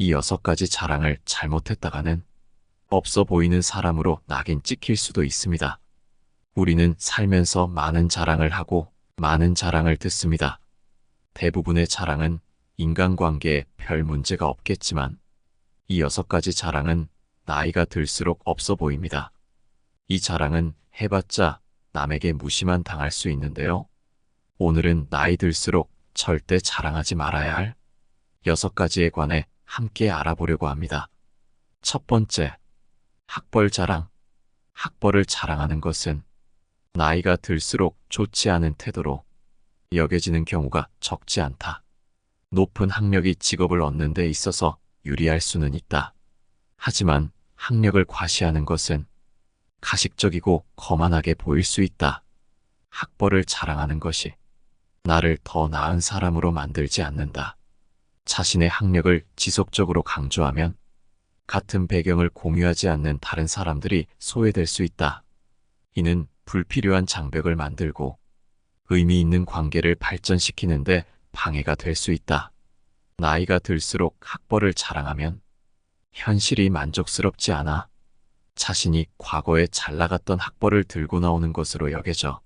이 6가지 자랑을 잘못했다가는 없어 보이는 사람으로 낙인 찍힐 수도 있습니다. 우리는 살면서 많은 자랑을 하고 많은 자랑을 듣습니다. 대부분의 자랑은 인간관계에 별 문제가 없겠지만 이 6가지 자랑은 나이가 들수록 없어 보입니다. 이 자랑은 해봤자 남에게 무시만 당할 수 있는데요. 오늘은 나이 들수록 절대 자랑하지 말아야 할 6가지에 관해 함께 알아보려고 합니다. 첫 번째, 학벌 자랑. 학벌을 자랑하는 것은 나이가 들수록 좋지 않은 태도로 여겨지는 경우가 적지 않다. 높은 학력이 직업을 얻는 데 있어서 유리할 수는 있다. 하지만 학력을 과시하는 것은 가식적이고 거만하게 보일 수 있다. 학벌을 자랑하는 것이 나를 더 나은 사람으로 만들지 않는다. 자신의 학력을 지속적으로 강조하면 같은 배경을 공유하지 않는 다른 사람들이 소외될 수 있다. 이는 불필요한 장벽을 만들고 의미 있는 관계를 발전시키는데 방해가 될 수 있다. 나이가 들수록 학벌을 자랑하면 현실이 만족스럽지 않아 자신이 과거에 잘 나갔던 학벌을 들고 나오는 것으로 여겨져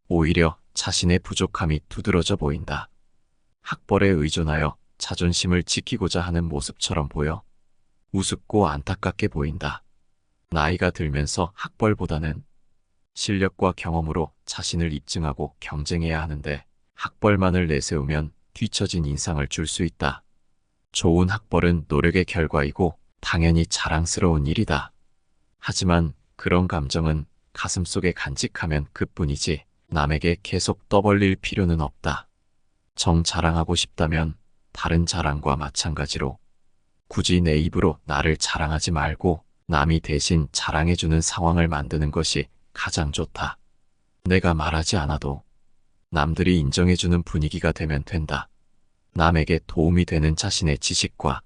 오히려 자신의 부족함이 두드러져 보인다. 학벌에 의존하여 자존심을 지키고자 하는 모습처럼 보여 우습고 안타깝게 보인다. 나이가 들면서 학벌보다는 실력과 경험으로 자신을 입증하고 경쟁해야 하는데 학벌만을 내세우면 뒤처진 인상을 줄 수 있다. 좋은 학벌은 노력의 결과이고 당연히 자랑스러운 일이다. 하지만 그런 감정은 가슴속에 간직하면 그뿐이지 남에게 계속 떠벌릴 필요는 없다. 정 자랑하고 싶다면 다른 자랑과 마찬가지로 굳이 내 입으로 나를 자랑하지 말고 남이 대신 자랑해주는 상황을 만드는 것이 가장 좋다. 내가 말하지 않아도 남들이 인정해주는 분위기가 되면 된다. 남에게 도움이 되는 자신의 지식과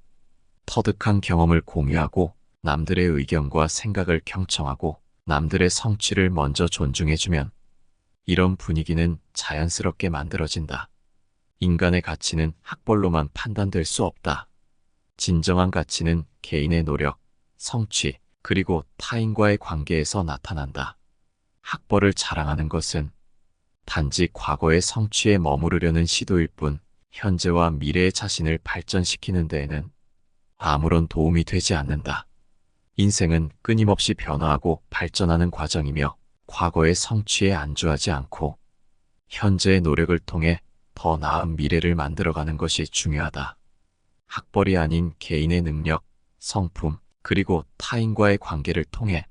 터득한 경험을 공유하고 남들의 의견과 생각을 경청하고 남들의 성취를 먼저 존중해주면 이런 분위기는 자연스럽게 만들어진다. 인간의 가치는 학벌로만 판단될 수 없다. 진정한 가치는 개인의 노력, 성취, 그리고 타인과의 관계에서 나타난다. 학벌을 자랑하는 것은 단지 과거의 성취에 머무르려는 시도일 뿐 현재와 미래의 자신을 발전시키는 데에는 아무런 도움이 되지 않는다. 인생은 끊임없이 변화하고 발전하는 과정이며 과거의 성취에 안주하지 않고 현재의 노력을 통해 더 나은 미래를 만들어가는 것이 중요하다. 학벌이 아닌 개인의 능력, 성품, 그리고 타인과의 관계를 통해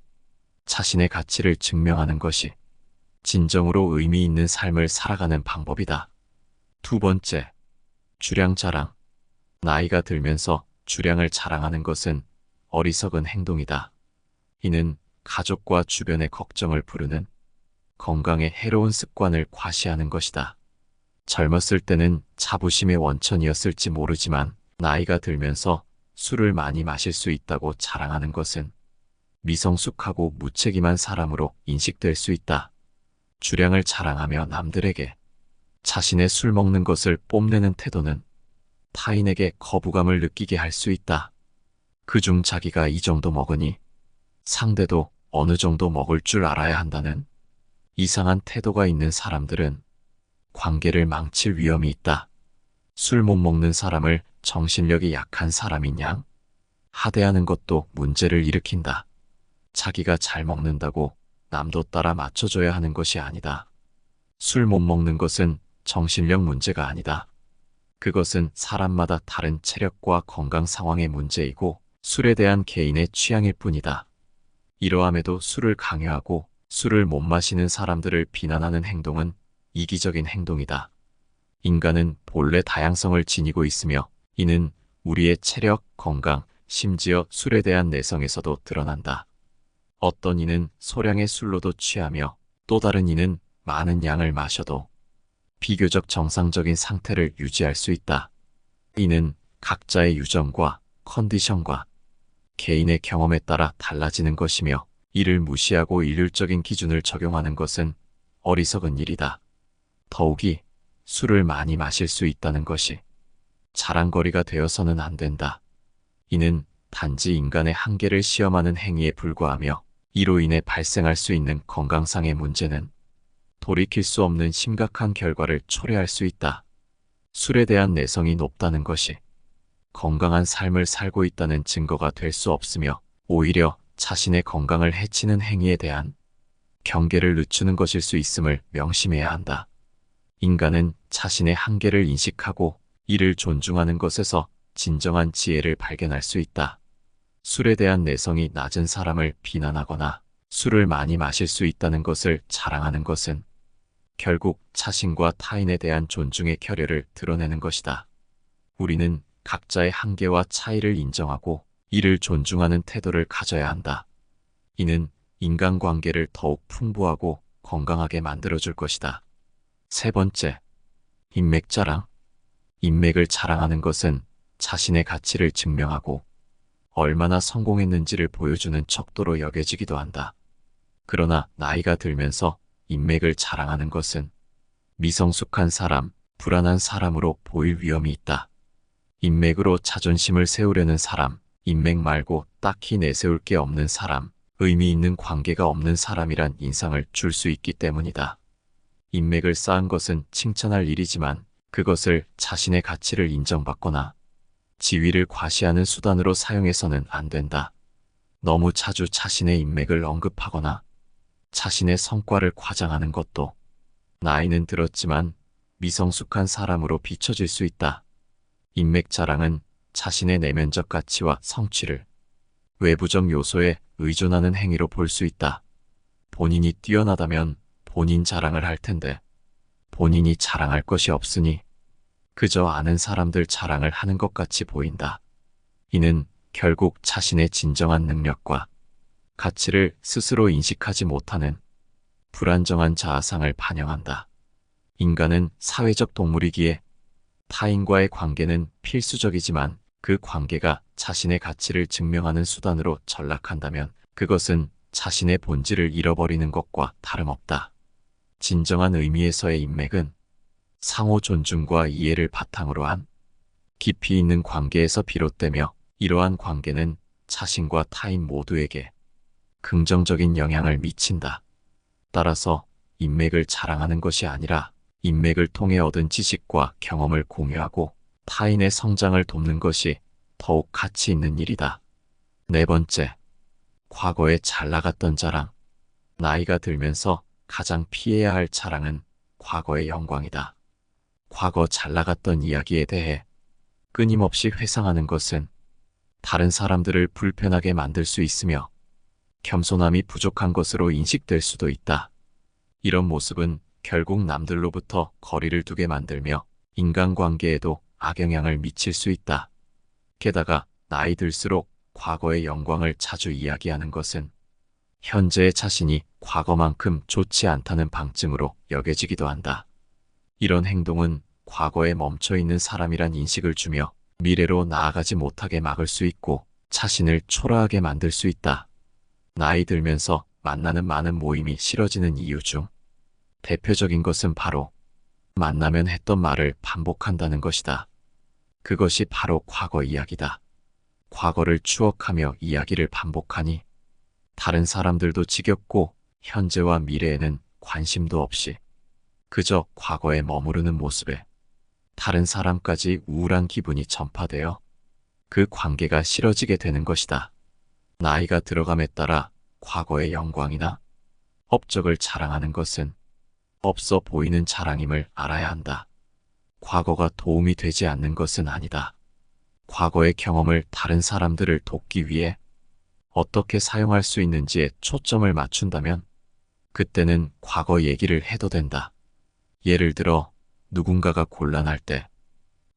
자신의 가치를 증명하는 것이 진정으로 의미 있는 삶을 살아가는 방법이다. 두 번째, 주량 자랑. 나이가 들면서 주량을 자랑하는 것은 어리석은 행동이다. 이는 가족과 주변의 걱정을 부르는 건강에 해로운 습관을 과시하는 것이다. 젊었을 때는 자부심의 원천이었을지 모르지만 나이가 들면서 술을 많이 마실 수 있다고 자랑하는 것은 미성숙하고 무책임한 사람으로 인식될 수 있다. 주량을 자랑하며 남들에게 자신의 술 먹는 것을 뽐내는 태도는 타인에게 거부감을 느끼게 할 수 있다. 그중 자기가 이 정도 먹으니 상대도 어느 정도 먹을 줄 알아야 한다는 이상한 태도가 있는 사람들은 관계를 망칠 위험이 있다. 술 못 먹는 사람을 정신력이 약한 사람인 양 하대하는 것도 문제를 일으킨다. 자기가 잘 먹는다고 남도 따라 맞춰줘야 하는 것이 아니다. 술 못 먹는 것은 정신력 문제가 아니다. 그것은 사람마다 다른 체력과 건강 상황의 문제이고 술에 대한 개인의 취향일 뿐이다. 이러함에도 술을 강요하고 술을 못 마시는 사람들을 비난하는 행동은 이기적인 행동이다. 인간은 본래 다양성을 지니고 있으며 이는 우리의 체력, 건강, 심지어 술에 대한 내성에서도 드러난다. 어떤 이는 소량의 술로도 취하며 또 다른 이는 많은 양을 마셔도 비교적 정상적인 상태를 유지할 수 있다. 이는 각자의 유전과 컨디션과 개인의 경험에 따라 달라지는 것이며 이를 무시하고 일률적인 기준을 적용하는 것은 어리석은 일이다. 더욱이 술을 많이 마실 수 있다는 것이 자랑거리가 되어서는 안 된다. 이는 단지 인간의 한계를 시험하는 행위에 불과하며 이로 인해 발생할 수 있는 건강상의 문제는 돌이킬 수 없는 심각한 결과를 초래할 수 있다. 술에 대한 내성이 높다는 것이 건강한 삶을 살고 있다는 증거가 될 수 없으며 오히려 자신의 건강을 해치는 행위에 대한 경계를 늦추는 것일 수 있음을 명심해야 한다. 인간은 자신의 한계를 인식하고 이를 존중하는 것에서 진정한 지혜를 발견할 수 있다. 술에 대한 내성이 낮은 사람을 비난하거나 술을 많이 마실 수 있다는 것을 자랑하는 것은 결국 자신과 타인에 대한 존중의 결여를 드러내는 것이다. 우리는 각자의 한계와 차이를 인정하고 이를 존중하는 태도를 가져야 한다. 이는 인간관계를 더욱 풍부하고 건강하게 만들어줄 것이다. 세 번째, 인맥 자랑. 인맥을 자랑하는 것은 자신의 가치를 증명하고 얼마나 성공했는지를 보여주는 척도로 여겨지기도 한다. 그러나 나이가 들면서 인맥을 자랑하는 것은 미성숙한 사람, 불안한 사람으로 보일 위험이 있다. 인맥으로 자존심을 세우려는 사람, 인맥 말고 딱히 내세울 게 없는 사람, 의미 있는 관계가 없는 사람이란 인상을 줄 수 있기 때문이다. 인맥을 쌓은 것은 칭찬할 일이지만 그것을 자신의 가치를 인정받거나 지위를 과시하는 수단으로 사용해서는 안 된다. 너무 자주 자신의 인맥을 언급하거나 자신의 성과를 과장하는 것도 나이는 들었지만 미성숙한 사람으로 비춰질 수 있다. 인맥 자랑은 자신의 내면적 가치와 성취를 외부적 요소에 의존하는 행위로 볼 수 있다. 본인이 뛰어나다면 본인 자랑을 할 텐데 본인이 자랑할 것이 없으니 그저 아는 사람들 자랑을 하는 것 같이 보인다. 이는 결국 자신의 진정한 능력과 가치를 스스로 인식하지 못하는 불안정한 자아상을 반영한다. 인간은 사회적 동물이기에 타인과의 관계는 필수적이지만 그 관계가 자신의 가치를 증명하는 수단으로 전락한다면 그것은 자신의 본질을 잃어버리는 것과 다름없다. 진정한 의미에서의 인맥은 상호 존중과 이해를 바탕으로 한 깊이 있는 관계에서 비롯되며 이러한 관계는 자신과 타인 모두에게 긍정적인 영향을 미친다. 따라서 인맥을 자랑하는 것이 아니라 인맥을 통해 얻은 지식과 경험을 공유하고 타인의 성장을 돕는 것이 더욱 가치 있는 일이다. 네 번째, 과거에 잘 나갔던 자랑. 나이가 들면서 가장 피해야 할 자랑은 과거의 영광이다. 과거 잘 나갔던 이야기에 대해 끊임없이 회상하는 것은 다른 사람들을 불편하게 만들 수 있으며 겸손함이 부족한 것으로 인식될 수도 있다. 이런 모습은 결국 남들로부터 거리를 두게 만들며 인간관계에도 악영향을 미칠 수 있다. 게다가 나이 들수록 과거의 영광을 자주 이야기하는 것은 현재의 자신이 과거만큼 좋지 않다는 방증으로 여겨지기도 한다. 이런 행동은 과거에 멈춰있는 사람이란 인식을 주며 미래로 나아가지 못하게 막을 수 있고 자신을 초라하게 만들 수 있다. 나이 들면서 만나는 많은 모임이 싫어지는 이유 중 대표적인 것은 바로 만나면 했던 말을 반복한다는 것이다. 그것이 바로 과거 이야기다. 과거를 추억하며 이야기를 반복하니 다른 사람들도 지겹고 현재와 미래에는 관심도 없이 그저 과거에 머무르는 모습에 다른 사람까지 우울한 기분이 전파되어 그 관계가 싫어지게 되는 것이다. 나이가 들어감에 따라 과거의 영광이나 업적을 자랑하는 것은 없어 보이는 자랑임을 알아야 한다. 과거가 도움이 되지 않는 것은 아니다. 과거의 경험을 다른 사람들을 돕기 위해 어떻게 사용할 수 있는지에 초점을 맞춘다면 그때는 과거 얘기를 해도 된다. 예를 들어 누군가가 곤란할 때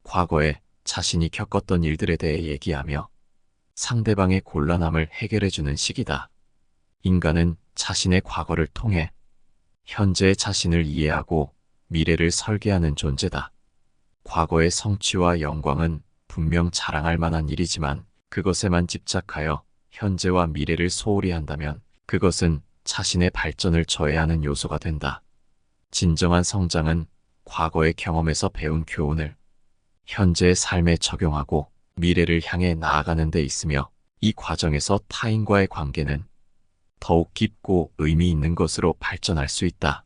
과거에 자신이 겪었던 일들에 대해 얘기하며 상대방의 곤란함을 해결해주는 시기다. 인간은 자신의 과거를 통해 현재의 자신을 이해하고 미래를 설계하는 존재다. 과거의 성취와 영광은 분명 자랑할 만한 일이지만 그것에만 집착하여 현재와 미래를 소홀히 한다면 그것은 자신의 발전을 저해하는 요소가 된다. 진정한 성장은 과거의 경험에서 배운 교훈을 현재의 삶에 적용하고 미래를 향해 나아가는 데 있으며 이 과정에서 타인과의 관계는 더욱 깊고 의미 있는 것으로 발전할 수 있다.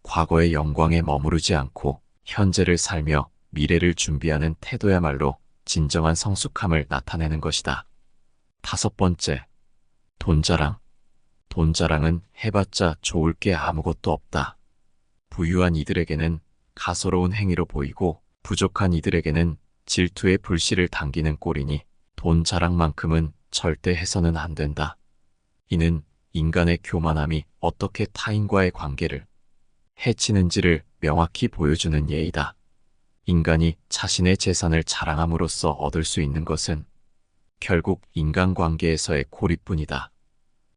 과거의 영광에 머무르지 않고 현재를 살며 미래를 준비하는 태도야말로 진정한 성숙함을 나타내는 것이다. 다섯 번째, 돈자랑. 돈자랑은 해봤자 좋을 게 아무것도 없다. 부유한 이들에게는 가소로운 행위로 보이고 부족한 이들에게는 질투의 불씨를 당기는 꼴이니 돈 자랑만큼은 절대 해서는 안 된다. 이는 인간의 교만함이 어떻게 타인과의 관계를 해치는지를 명확히 보여주는 예이다. 인간이 자신의 재산을 자랑함으로써 얻을 수 있는 것은 결국 인간관계에서의 고립뿐이다.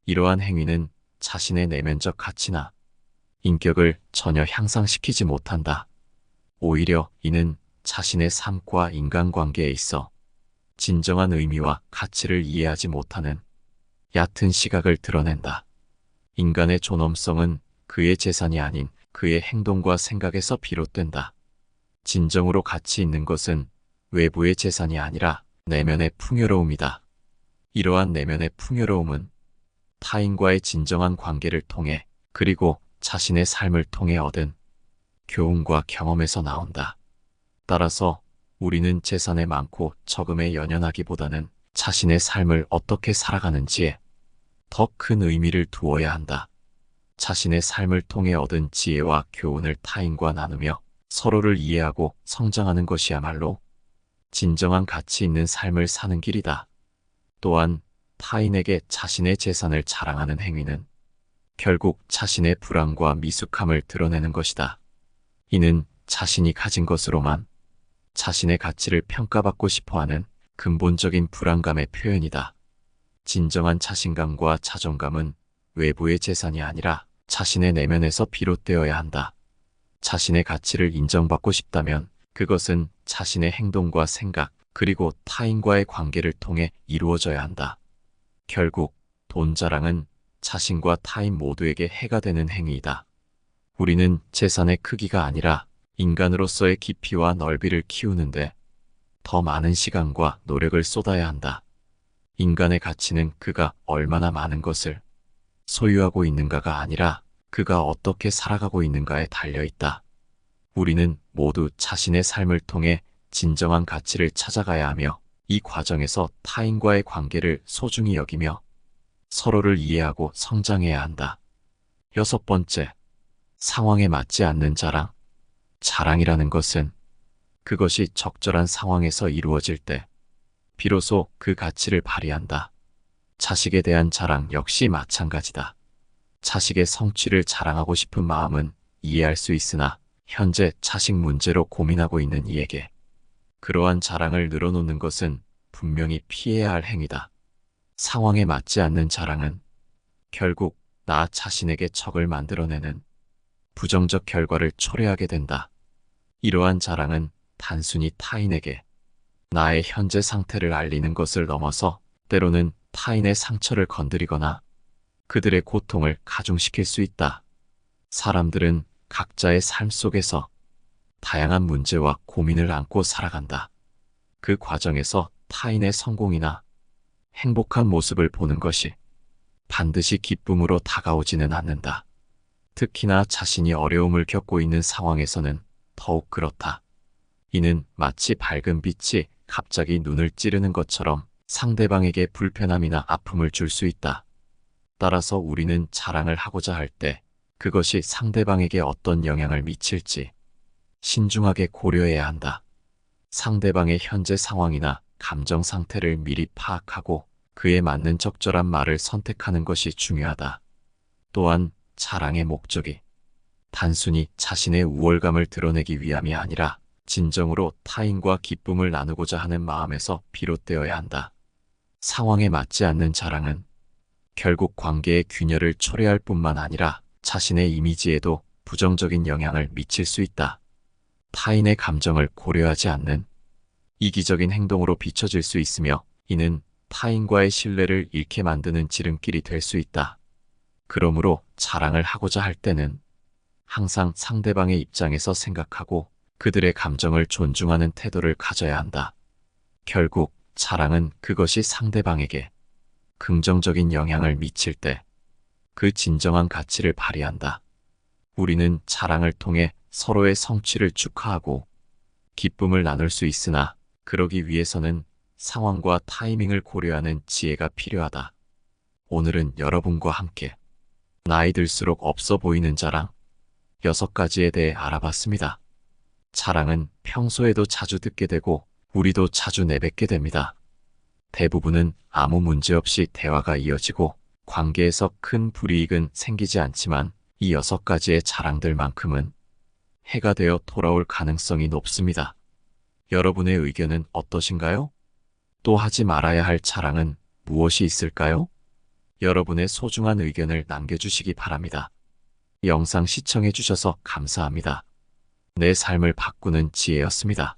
이러한 행위는 자신의 내면적 가치나 인격을 전혀 향상시키지 못한다. 오히려 이는 자신의 삶과 인간관계에 있어 진정한 의미와 가치를 이해하지 못하는 얕은 시각을 드러낸다. 인간의 존엄성은 그의 재산이 아닌 그의 행동과 생각에서 비롯된다. 진정으로 가치 있는 것은 외부의 재산이 아니라 내면의 풍요로움이다. 이러한 내면의 풍요로움은 타인과의 진정한 관계를 통해 그리고 자신의 삶을 통해 얻은 교훈과 경험에서 나온다. 따라서 우리는 재산에 많고 적음에 연연하기보다는 자신의 삶을 어떻게 살아가는지에 더 큰 의미를 두어야 한다. 자신의 삶을 통해 얻은 지혜와 교훈을 타인과 나누며 서로를 이해하고 성장하는 것이야말로 진정한 가치 있는 삶을 사는 길이다. 또한 타인에게 자신의 재산을 자랑하는 행위는 결국 자신의 불안과 미숙함을 드러내는 것이다. 이는 자신이 가진 것으로만 자신의 가치를 평가받고 싶어하는 근본적인 불안감의 표현이다. 진정한 자신감과 자존감은 외부의 재산이 아니라 자신의 내면에서 비롯되어야 한다. 자신의 가치를 인정받고 싶다면 그것은 자신의 행동과 생각 그리고 타인과의 관계를 통해 이루어져야 한다. 결국 돈 자랑은 자신과 타인 모두에게 해가 되는 행위이다. 우리는 재산의 크기가 아니라 인간으로서의 깊이와 넓이를 키우는데 더 많은 시간과 노력을 쏟아야 한다. 인간의 가치는 그가 얼마나 많은 것을 소유하고 있는가가 아니라 그가 어떻게 살아가고 있는가에 달려있다. 우리는 모두 자신의 삶을 통해 진정한 가치를 찾아가야 하며 이 과정에서 타인과의 관계를 소중히 여기며 서로를 이해하고 성장해야 한다. 여섯 번째, 상황에 맞지 않는 자랑. 자랑이라는 것은 그것이 적절한 상황에서 이루어질 때 비로소 그 가치를 발휘한다. 자식에 대한 자랑 역시 마찬가지다. 자식의 성취를 자랑하고 싶은 마음은 이해할 수 있으나 현재 자식 문제로 고민하고 있는 이에게 그러한 자랑을 늘어놓는 것은 분명히 피해야 할 행위다. 상황에 맞지 않는 자랑은 결국 나 자신에게 적을 만들어내는 부정적 결과를 초래하게 된다. 이러한 자랑은 단순히 타인에게 나의 현재 상태를 알리는 것을 넘어서 때로는 타인의 상처를 건드리거나 그들의 고통을 가중시킬 수 있다. 사람들은 각자의 삶 속에서 다양한 문제와 고민을 안고 살아간다. 그 과정에서 타인의 성공이나 행복한 모습을 보는 것이 반드시 기쁨으로 다가오지는 않는다. 특히나 자신이 어려움을 겪고 있는 상황에서는 더욱 그렇다. 이는 마치 밝은 빛이 갑자기 눈을 찌르는 것처럼 상대방에게 불편함이나 아픔을 줄 수 있다. 따라서 우리는 자랑을 하고자 할 때 그것이 상대방에게 어떤 영향을 미칠지 신중하게 고려해야 한다. 상대방의 현재 상황이나 감정 상태를 미리 파악하고 그에 맞는 적절한 말을 선택하는 것이 중요하다. 또한 자랑의 목적이 단순히 자신의 우월감을 드러내기 위함이 아니라 진정으로 타인과 기쁨을 나누고자 하는 마음에서 비롯되어야 한다. 상황에 맞지 않는 자랑은 결국 관계의 균열을 초래할 뿐만 아니라 자신의 이미지에도 부정적인 영향을 미칠 수 있다. 타인의 감정을 고려하지 않는 이기적인 행동으로 비춰질 수 있으며 이는 타인과의 신뢰를 잃게 만드는 지름길이 될 수 있다. 그러므로 자랑을 하고자 할 때는 항상 상대방의 입장에서 생각하고 그들의 감정을 존중하는 태도를 가져야 한다. 결국 자랑은 그것이 상대방에게 긍정적인 영향을 미칠 때 그 진정한 가치를 발휘한다. 우리는 자랑을 통해 서로의 성취를 축하하고 기쁨을 나눌 수 있으나 그러기 위해서는 상황과 타이밍을 고려하는 지혜가 필요하다. 오늘은 여러분과 함께 나이 들수록 없어 보이는 자랑 6가지에 대해 알아봤습니다. 자랑은 평소에도 자주 듣게 되고 우리도 자주 내뱉게 됩니다. 대부분은 아무 문제 없이 대화가 이어지고 관계에서 큰 불이익은 생기지 않지만 이 6가지의 자랑들만큼은 해가 되어 돌아올 가능성이 높습니다. 여러분의 의견은 어떠신가요? 또 하지 말아야 할 자랑은 무엇이 있을까요? 여러분의 소중한 의견을 남겨주시기 바랍니다. 영상 시청해 주셔서 감사합니다. 내 삶을 바꾸는 지혜였습니다.